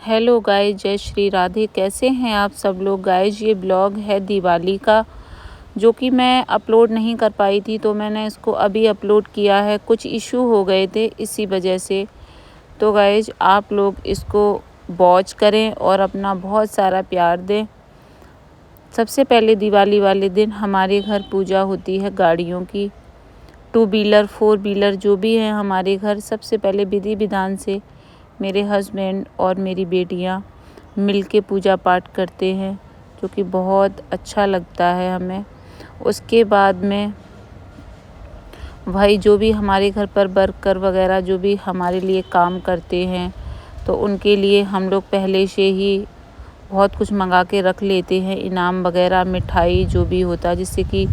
Hello guys, जय श्री राधे। कैसे हैं आप सब लोग। गाइस ये ब्लॉग है दिवाली का, जो कि मैं अपलोड नहीं कर पाई थी, तो मैंने इसको अभी अपलोड किया है। कुछ इशू हो गए थे इसी वजह से। तो गाइस आप लोग इसको वॉच करें और अपना बहुत सारा प्यार दें। सबसे पहले दिवाली वाले दिन हमारे घर पूजा होती है गाड़ियों की। 2 व्हीलर 4 व्हीलर जो भी हैं हमारे घर, सबसे पहले विधि विधान से मेरे हस्बैंड और मेरी बेटियां मिलके पूजा पाठ करते हैं, जो कि बहुत अच्छा लगता है हमें। उसके बाद में भाई जो भी हमारे घर पर वर्कर वगैरह जो भी हमारे लिए काम करते हैं, तो उनके लिए हम लोग पहले से ही बहुत कुछ मंगा के रख लेते हैं, इनाम वगैरह, मिठाई जो भी होता है, जिससे कि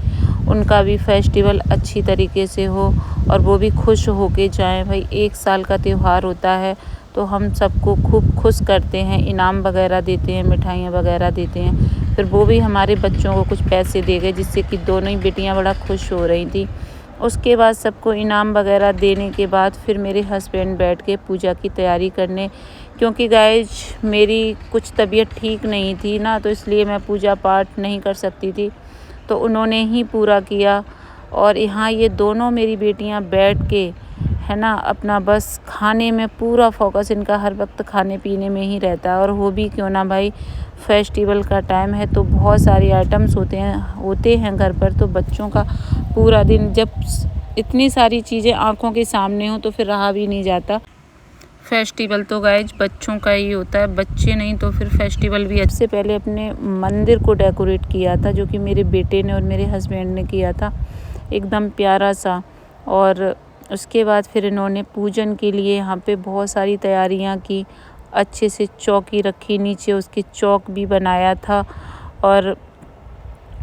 उनका भी फेस्टिवल अच्छी तरीके से हो और वो भी खुश होके जाएं। भाई 1 साल का त्यौहार होता है, तो हम सबको खूब खुश करते हैं, इनाम वगैरह देते हैं, मिठाइयाँ वगैरह देते हैं। फिर वो भी हमारे बच्चों को कुछ पैसे दे गए, जिससे कि दोनों ही बेटियाँ बड़ा खुश हो रही थी। उसके बाद सबको इनाम वगैरह देने के बाद फिर मेरे हस्बैंड बैठ के पूजा की तैयारी करने, क्योंकि गाइज मेरी कुछ तबीयत ठीक नहीं थी ना, तो इसलिए मैं पूजा पाठ नहीं कर सकती थी, तो उन्होंने ही पूरा किया। और यहाँ ये दोनों मेरी बेटियाँ बैठ के है ना, अपना बस खाने में पूरा फोकस इनका हर वक्त खाने पीने में ही रहता है। और हो भी क्यों ना भाई, फेस्टिवल का टाइम है तो बहुत सारे आइटम्स होते हैं घर पर, तो बच्चों का पूरा दिन जब इतनी सारी चीज़ें आंखों के सामने हो तो फिर रहा भी नहीं जाता। फेस्टिवल तो गाइज बच्चों का ही होता है, बच्चे नहीं तो फिर फेस्टिवल भी। सबसे पहले अपने मंदिर को डेकोरेट किया था, जो कि मेरे बेटे ने और मेरे हस्बैंड ने किया था, एकदम प्यारा सा। और उसके बाद फिर इन्होंने पूजन के लिए यहाँ पे बहुत सारी तैयारियाँ की, अच्छे से चौकी रखी, नीचे उसकी चौक भी बनाया था। और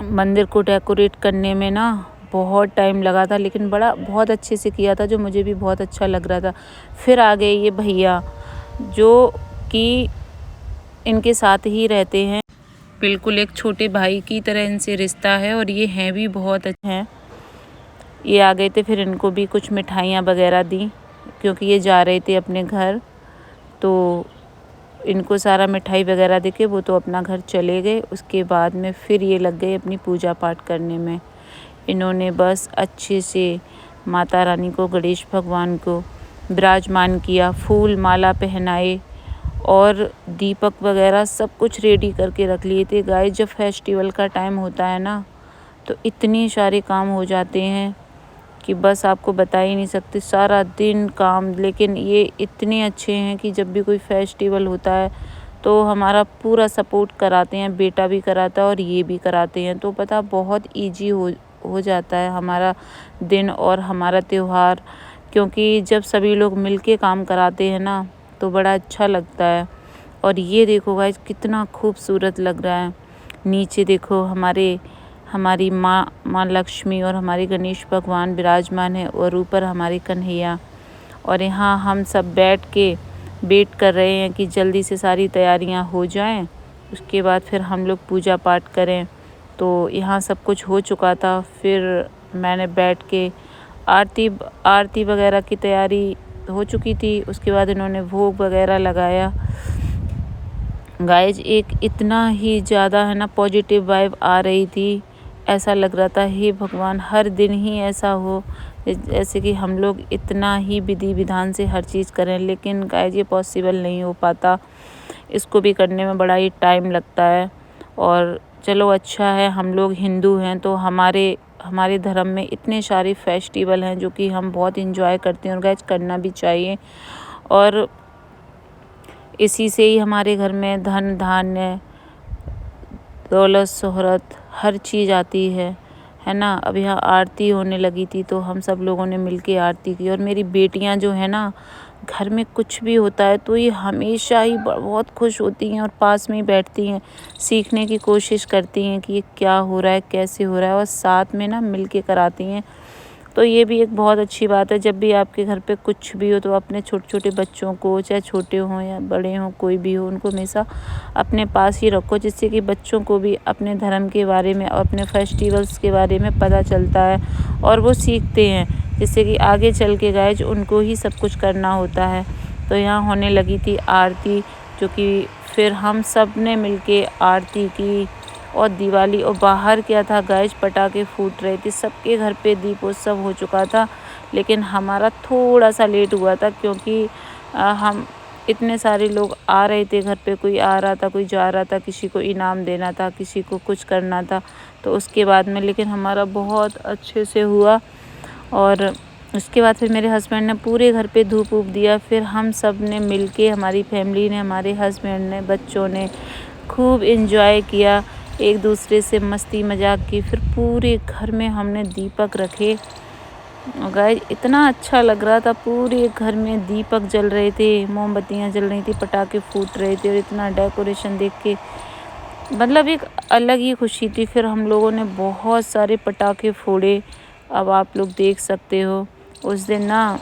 मंदिर को डेकोरेट करने में ना बहुत टाइम लगा था, लेकिन बहुत अच्छे से किया था, जो मुझे भी बहुत अच्छा लग रहा था। फिर आ गए ये भैया, जो कि इनके साथ ही रहते हैं, बिल्कुल एक छोटे भाई की तरह इनसे रिश्ता है, और ये हैं भी बहुत अच्छे हैं। ये आ गए थे, फिर इनको भी कुछ मिठाइयाँ वगैरह दी, क्योंकि ये जा रहे थे अपने घर, तो इनको सारा मिठाई वगैरह देके वो तो अपना घर चले गए। उसके बाद में फिर ये लग गए अपनी पूजा पाठ करने में। इन्होंने बस अच्छे से माता रानी को, गणेश भगवान को विराजमान किया, फूल माला पहनाए और दीपक वगैरह सब कुछ रेडी करके रख लिए थे। गाइस जब फेस्टिवल का टाइम होता है ना, तो इतने सारे काम हो जाते हैं कि बस आपको बता ही नहीं सकते, सारा दिन काम। लेकिन ये इतने अच्छे हैं कि जब भी कोई फेस्टिवल होता है तो हमारा पूरा सपोर्ट कराते हैं, बेटा भी कराता है और ये भी कराते हैं, तो पता बहुत ईजी हो जाता है हमारा दिन और हमारा त्यौहार। क्योंकि जब सभी लोग मिलके काम कराते हैं ना, तो बड़ा अच्छा लगता है। और ये देखो गाइस कितना खूबसूरत लग रहा है। नीचे देखो हमारी माँ लक्ष्मी और हमारे गणेश भगवान विराजमान है, और ऊपर हमारे कन्हैया। और यहाँ हम सब बैठ के वेट कर रहे हैं कि जल्दी से सारी तैयारियाँ हो जाएं, उसके बाद फिर हम लोग पूजा पाठ करें। तो यहाँ सब कुछ हो चुका था, फिर मैंने बैठ के आरती वगैरह की तैयारी हो चुकी थी। उसके बाद इन्होंने भोग वगैरह लगाया। गाइज एक इतना ही ज़्यादा है ना पॉजिटिव वाइब आ रही थी, ऐसा लग रहा था हे भगवान हर दिन ही ऐसा हो, जैसे कि हम लोग इतना ही विधि विधान से हर चीज़ करें। लेकिन गाइज ये पॉसिबल नहीं हो पाता, इसको भी करने में बड़ा ही टाइम लगता है। और चलो अच्छा है, हम लोग हिंदू हैं, तो हमारे धर्म में इतने सारे फेस्टिवल हैं जो कि हम बहुत इंजॉय करते हैं, और गाइज करना भी चाहिए। और इसी से ही हमारे घर में धन धान्य दौलत शोहरत हर चीज़ आती है ना। अब यहाँ आरती होने लगी थी, तो हम सब लोगों ने मिलके आरती की। और मेरी बेटियाँ जो है ना, घर में कुछ भी होता है तो ये हमेशा ही बहुत खुश होती हैं और पास में ही बैठती हैं, सीखने की कोशिश करती हैं कि ये क्या हो रहा है, कैसे हो रहा है, और साथ में ना मिलके कराती हैं। तो ये भी एक बहुत अच्छी बात है। जब भी आपके घर पे कुछ भी हो, तो अपने छोटे छोटे बच्चों को, चाहे छोटे हों या बड़े हों, कोई भी हो, उनको हमेशा अपने पास ही रखो, जिससे कि बच्चों को भी अपने धर्म के बारे में और अपने फेस्टिवल्स के बारे में पता चलता है, और वो सीखते हैं, जिससे कि आगे चल के गाइज उनको ही सब कुछ करना होता है। तो यहाँ होने लगी थी आरती, जो कि फिर हम सब ने मिलके आरती की और दिवाली, और बाहर क्या था गाइस, पटाखे फूट रहे थे, सबके घर पे दीपोत्सव हो चुका था, लेकिन हमारा थोड़ा सा लेट हुआ था क्योंकि हम इतने सारे लोग आ रहे थे घर पे, कोई आ रहा था, कोई जा रहा था, किसी को इनाम देना था, किसी को कुछ करना था, तो उसके बाद में लेकिन हमारा बहुत अच्छे से हुआ। और उसके बाद फिर मेरे हस्बैंड ने पूरे घर पे धूप वूप दिया, फिर हम सब ने मिलके, हमारी फैमिली ने, हमारे हस्बैंड ने, बच्चों ने खूब एंजॉय किया, एक दूसरे से मस्ती मजाक की। फिर पूरे घर में हमने दीपक रखे गाइस, इतना अच्छा लग रहा था, पूरे घर में दीपक जल रहे थे, मोमबत्तियां जल रही थी, पटाखे फूट रहे थे, और इतना डेकोरेशन देख के मतलब एक अलग ही खुशी थी। फिर हम लोगों ने बहुत सारे पटाखे फोड़े, अब आप लोग देख सकते हो। उस दिन ना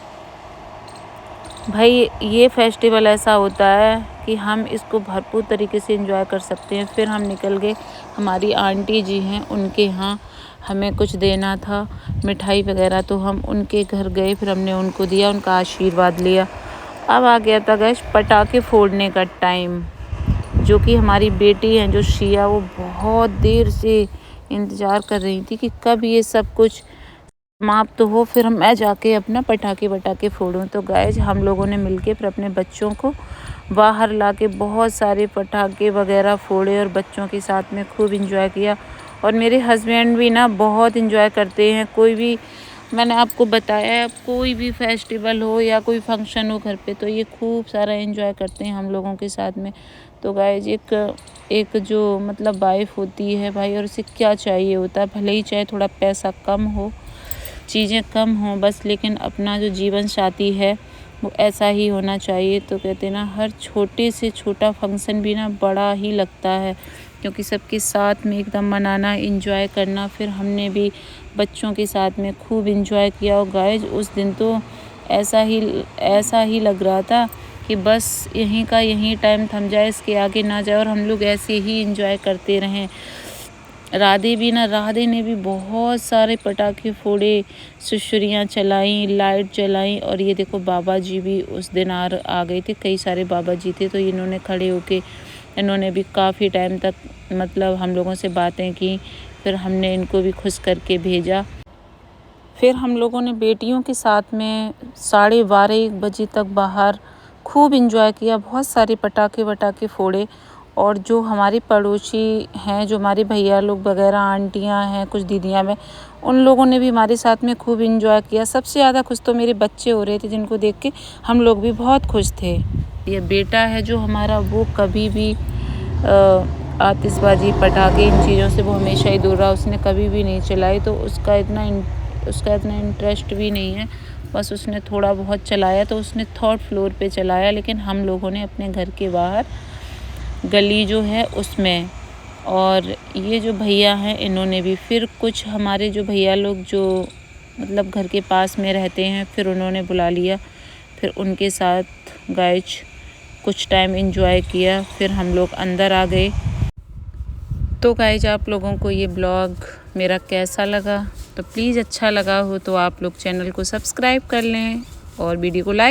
भाई ये फेस्टिवल ऐसा होता है कि हम इसको भरपूर तरीके से एंजॉय कर सकते हैं। फिर हम निकल गए, हमारी आंटी जी हैं उनके यहाँ हमें कुछ देना था, मिठाई वगैरह, तो हम उनके घर गए, फिर हमने उनको दिया, उनका आशीर्वाद लिया। अब आ गया था गैस पटाखे फोड़ने का टाइम, जो कि हमारी बेटी हैं जो शिया, वो बहुत देर से इंतज़ार कर रही थी कि कब ये सब कुछ समाप्त तो हो, फिर मैं जाके अपना पटाखे फोड़ूं। तो गाइस हम लोगों ने मिलके फिर अपने बच्चों को बाहर लाके बहुत सारे पटाखे वगैरह फोड़े और बच्चों के साथ में खूब इंजॉय किया। और मेरे हस्बैंड भी ना बहुत इंजॉय करते हैं, कोई भी, मैंने आपको बताया है, कोई भी फेस्टिवल हो या कोई फंक्शन हो घर पे, तो ये खूब सारा एंजॉय करते हैं हम लोगों के साथ में। तो गाइस एक जो मतलब वाइफ होती है भाई, और उसे क्या चाहिए होता है, भले ही चाहे थोड़ा पैसा कम हो, चीज़ें कम हों बस, लेकिन अपना जो जीवन साथी है वो ऐसा ही होना चाहिए। तो कहते हैं ना, हर छोटे से छोटा फंक्शन भी ना बड़ा ही लगता है, क्योंकि सबके साथ में एकदम मनाना, एंजॉय करना। फिर हमने भी बच्चों के साथ में खूब एंजॉय किया। और गाइस उस दिन तो ऐसा ही लग रहा था कि बस यहीं का यहीं टाइम थम जाए, इसके आगे ना जाए, और हम लोग ऐसे ही एंजॉय करते रहें। राधे ने भी बहुत सारे पटाखे फोड़े, सुरसुरियाँ चलाई, लाइट जलाई। और ये देखो बाबा जी भी उस दिन आ गए थे, कई सारे बाबा जी थे, तो इन्होंने खड़े होके, इन्होंने भी काफ़ी टाइम तक मतलब हम लोगों से बातें की। फिर हमने इनको भी खुश करके भेजा। फिर हम लोगों ने बेटियों के साथ में 12:30-1 बजे तक बाहर खूब एंजॉय किया, बहुत सारे पटाखे वटाखे फोड़े। और जो हमारे पड़ोसी हैं, जो हमारे भैया लोग वगैरह, आंटियां हैं, कुछ दीदियां में, उन लोगों ने भी हमारे साथ में खूब एंजॉय किया। सबसे ज़्यादा खुश तो मेरे बच्चे हो रहे थे, जिनको देख के हम लोग भी बहुत खुश थे। ये बेटा है जो हमारा, वो कभी भी आतिशबाजी, पटाखे, इन चीज़ों से वो हमेशा ही दूर रहा, उसने कभी भी नहीं चलाई, तो उसका इतना इंटरेस्ट भी नहीं है। बस उसने थोड़ा बहुत चलाया, तो उसने 3rd फ्लोर पे चलाया, लेकिन हम लोगों ने अपने घर के बाहर गली जो है उसमें। और ये जो भैया हैं इन्होंने भी, फिर कुछ हमारे जो भैया लोग जो मतलब घर के पास में रहते हैं, फिर उन्होंने बुला लिया, फिर उनके साथ गाइस कुछ टाइम एंजॉय किया। फिर हम लोग अंदर आ गए। तो गाइस आप लोगों को ये ब्लॉग मेरा कैसा लगा, तो प्लीज़ अच्छा लगा हो तो आप लोग चैनल को सब्सक्राइब कर लें और वीडियो को लाइक